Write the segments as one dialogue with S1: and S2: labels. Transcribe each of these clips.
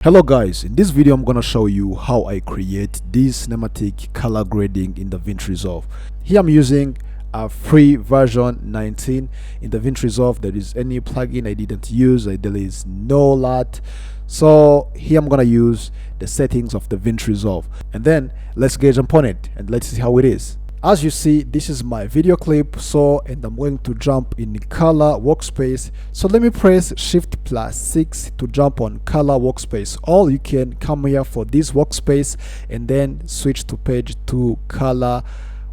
S1: Hello guys, in this video I'm gonna show you how I create this cinematic color grading in DaVinci Resolve. Here I'm using a free version 19 in DaVinci Resolve. There is any plugin I didn't use, there is no LUT. So here I'm gonna use the settings of DaVinci Resolve, and then let's get jump on it and let's see how it is. As you see, this is my video clip, and I'm going to jump in color workspace. So let me press Shift+6 to jump on color workspace, or you can come here for this workspace and then switch to page to color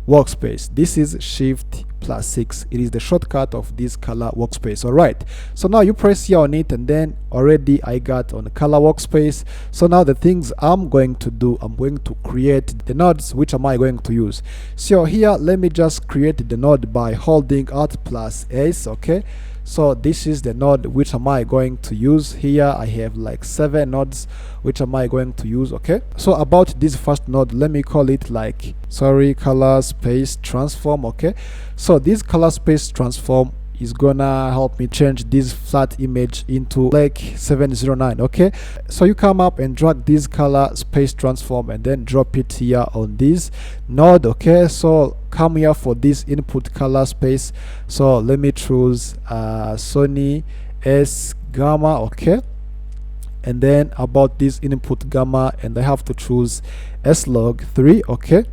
S1: workspace. This is Shift+6. It is the shortcut of this color workspace. All right, so now you press here on it, and then already I got on the color workspace. So now the things I'm going to do, I'm going to create the nodes. Which am I going to use? So here, let me just create the node by holding Alt+S. Okay, so this is the node. Which am I going to use? Here I have like 7 nodes. Which am I going to use? Okay, so about this first node, let me call it like color space transform. Okay, so this color space transform is gonna help me change this flat image into like 709. Okay, so you come up and drag this color space transform and then drop it here on this node. Okay, so come here for this input color space. So let me choose Sony S gamma. Okay, and then about this input gamma, and I have to choose S-log3. Okay,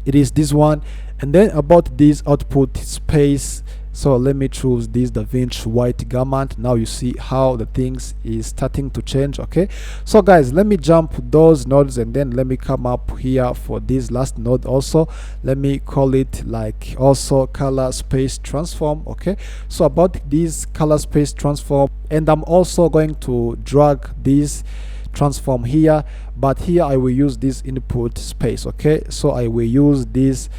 S1: it is this one. And then about this output space, so let me choose this DaVinci white gamma. Now you see how the things is starting to change. Okay, so guys, let me jump those nodes and then let me come up here for this last node also. Let me call it like also color space transform. Okay, so about this color space transform, and I'm also going to drag this transform here, but here I will use this input space. Okay, so I will use this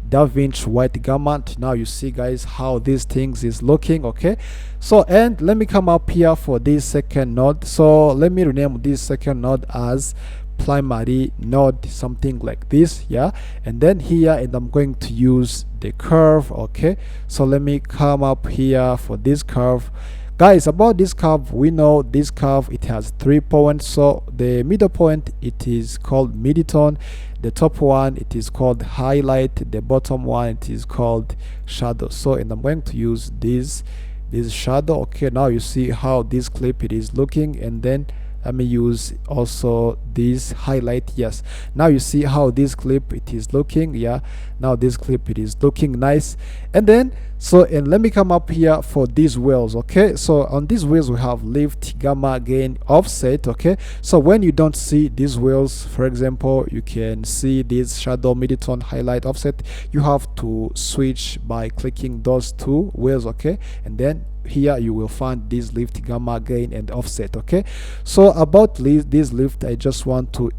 S1: DaVinci white gamma. Now you see guys how these things is looking. Okay, so and let me come up here for this second node. So let me rename this second node as primary node, something like this. Yeah, and then here, and I'm going to use the curve. Okay, so let me come up here for this curve. Guys, about this curve, we know this curve, it has 3 points. So the middle point, it is called midtone. The top one, it is called highlight. The bottom one, it is called shadow. So, and I'm going to use this shadow. Okay, now you see how this clip it is looking, and then let me use also this highlight. Yes, now you see how this clip it is looking. Yeah, now this clip it is looking nice. And then and let me come up here for these wheels. Okay, so on these wheels we have lift, gamma, gain, offset. Okay, so when you don't see these wheels, for example, you can see this shadow, midtone, highlight, offset, you have to switch by clicking those 2 wheels. Okay, and then here you will find this lift, gamma, gain, and offset. Okay, so about this lift, I just want to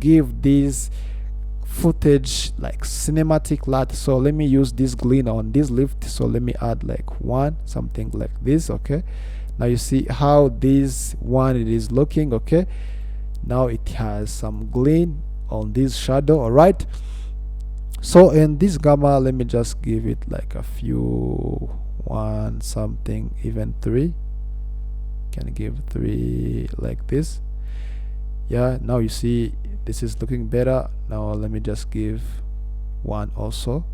S1: give this footage like cinematic LUT. So let me use this glean on this lift. So let me add like 1, something like this. Okay, now you see how this one it is looking. Okay, now it has some glean on this shadow. All right, so in this gamma, let me just give it like a few, 1 something, even 3. Can give 3 like this. Yeah, now you see this is looking better. Now let me just give 1 also.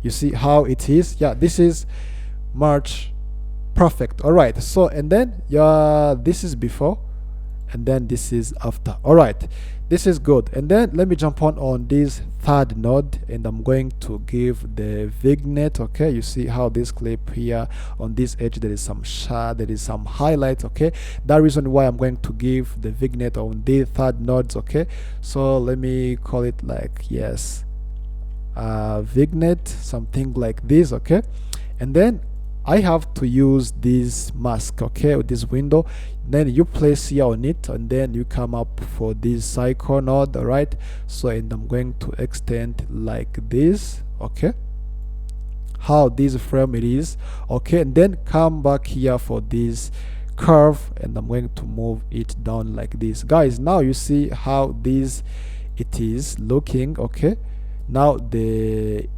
S1: You see how it is. Yeah, this is much perfect. All right, so and then this is before, and then this is after. All right, this is good. And then let me jump on this third node, and I'm going to give the vignette. Okay, you see how this clip here on this edge there is some there is some highlights. Okay, that reason why I'm going to give the vignette on the third nodes. Okay, so let me call it like, yes, vignette, something like this. Okay, and then I have to use this mask. Okay, with this window, then you place here on it, and then you come up for this cycle node. All right, so and I'm going to extend like this. Okay, how this frame it is. Okay, and then come back here for this curve, and I'm going to move it down like this. Guys, now you see how this it is looking. Okay, now the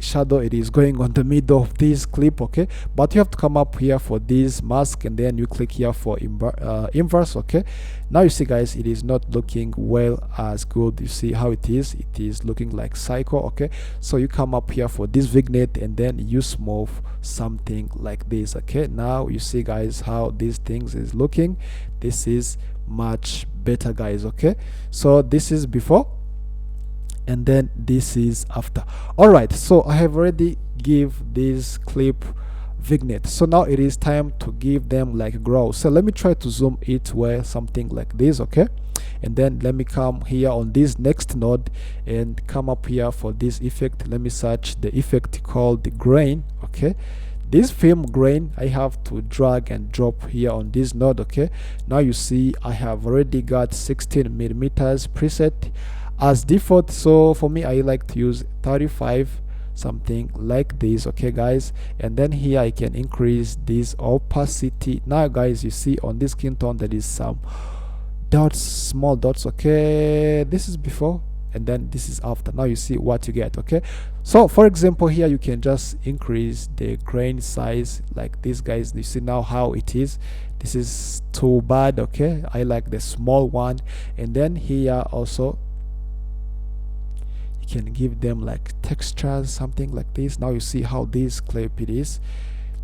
S1: shadow it is going on the middle of this clip, okay? But you have to come up here for this mask, and then you click here for inverse, okay? Now you see guys, it is not looking well as good. You see how it is looking like cycle, okay? So you come up here for this vignette, and then you smooth something like this, okay? Now you see guys how these things is looking. This is much better guys, okay? So this is before, and then this is after. All right, so I have already give this clip vignette, so now it is time to give them like grow. So let me try to zoom it where something like this, okay? And then let me come here on this next node and come up here for this effect. Let me search the effect called the grain, okay? This film grain I have to drag and drop here on this node, okay? Now you see I have already got 16 millimeters preset as default. So for me, I like to use 35, something like this, okay guys? And then here I can increase this opacity. Now guys, you see on this skin tone there is some dots, small dots, okay? This is before, and then this is after. Now you see what you get, okay? So for example, here you can just increase the grain size like this guys. You see now how it is. This is too bad, okay? I like the small one. And then here also can give them like textures, something like this. Now you see how this clip it is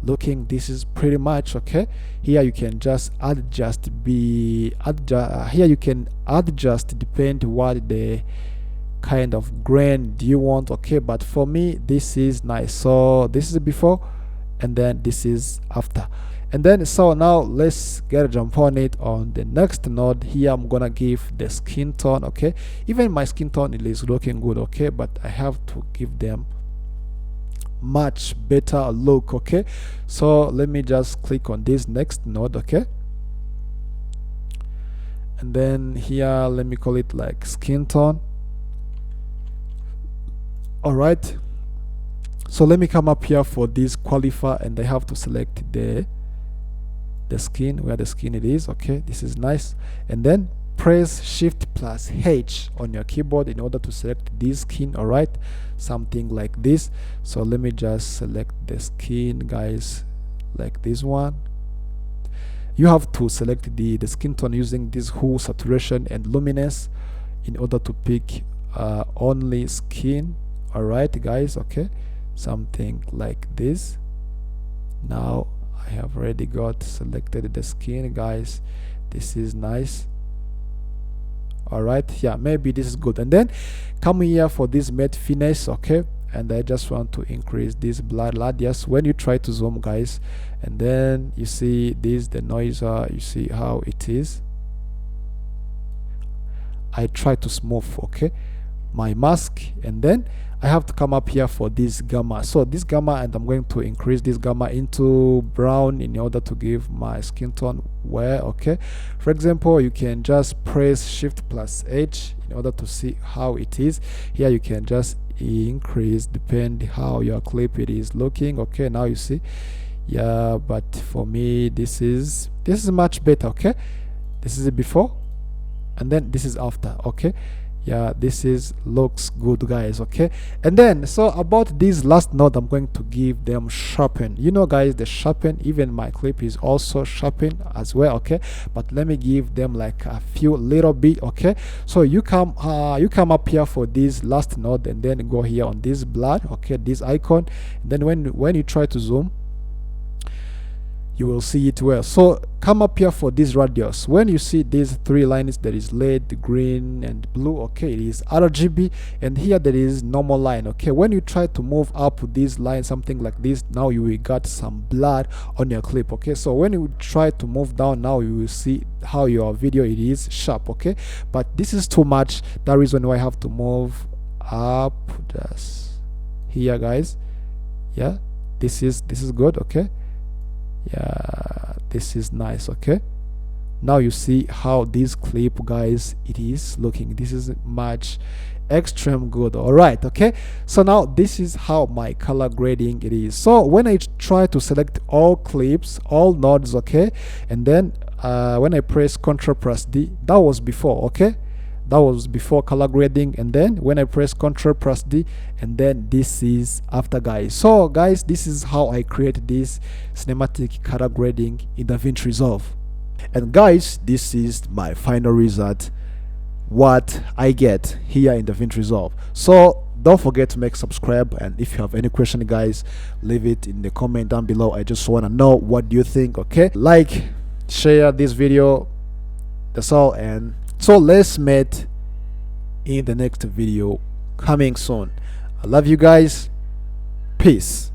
S1: looking. This is pretty much okay. Here you can just adjust here you can adjust depend what the kind of grain do you want, okay? But for me this is nice. So this is before, and then this is after. And then so now let's get a jump on it on the next node. Here I'm gonna give the skin tone, okay? Even my skin tone it is looking good, okay? But I have to give them much better look, okay? So let me just click on this next node, okay? And then here let me call it like skin tone. All right, so let me come up here for this qualifier, and I have to select the skin, where the skin it is, okay? This is nice. And then press shift plus H on your keyboard in order to select this skin. All right, something like this. So let me just select the skin guys, like this one. You have to select the skin tone using this hue, saturation and luminance in order to pick only skin. All right guys, okay, something like this. Now I have already got selected the skin guys. This is nice. All right, yeah, maybe this is good. And then come here for this matte finesse, okay? And I just want to increase this blur radius when you try to zoom guys. And then you see this, the noiser, you see how it is. I try to smooth, okay, my mask. And then I have to come up here for this gamma. So this gamma, and I'm going to increase this gamma into brown in order to give my skin tone where, okay? For example, you can just press shift plus H in order to see how it is. Here you can just increase depend how your clip it is looking, okay? Now you see, yeah, but for me this is much better, okay? This is before, and then this is after, okay? Yeah, this is looks good guys, okay? And then so about this last node, I'm going to give them sharpen. You know guys, the sharpen, even my clip is also sharpen as well, okay? But let me give them like a few little bit, okay? So you come up here for this last node, and then go here on this blur, okay, this icon. And then when you try to zoom, you will see it well. So come up here for this radius. When you see these three lines, there is red, green and blue, okay, it is RGB. And here there is normal line, okay? When you try to move up this line, something like this, now you will got some blur on your clip, okay? So when you try to move down, now you will see how your video it is sharp, okay? But this is too much. That reason why I have to move up just here guys. Yeah, this is good, okay? Yeah, this is nice, okay? Now you see how this clip guys it is looking. This is much extreme good. All right, okay? So now this is how my color grading it is. So when I try to select all clips, all nodes, okay, and then when I press Ctrl plus D, that was before, okay? that was before color grading, and then when I press Ctrl plus D, and then this is after, guys. So guys, this is how I create this cinematic color grading in DaVinci Resolve. And guys, this is my final result, what I get here in DaVinci Resolve. So don't forget to make subscribe, and if you have any question, guys, leave it in the comment down below. I just want to know what do you think. Okay, like, share this video, that's all. And so let's meet in the next video coming soon. I love you guys. Peace.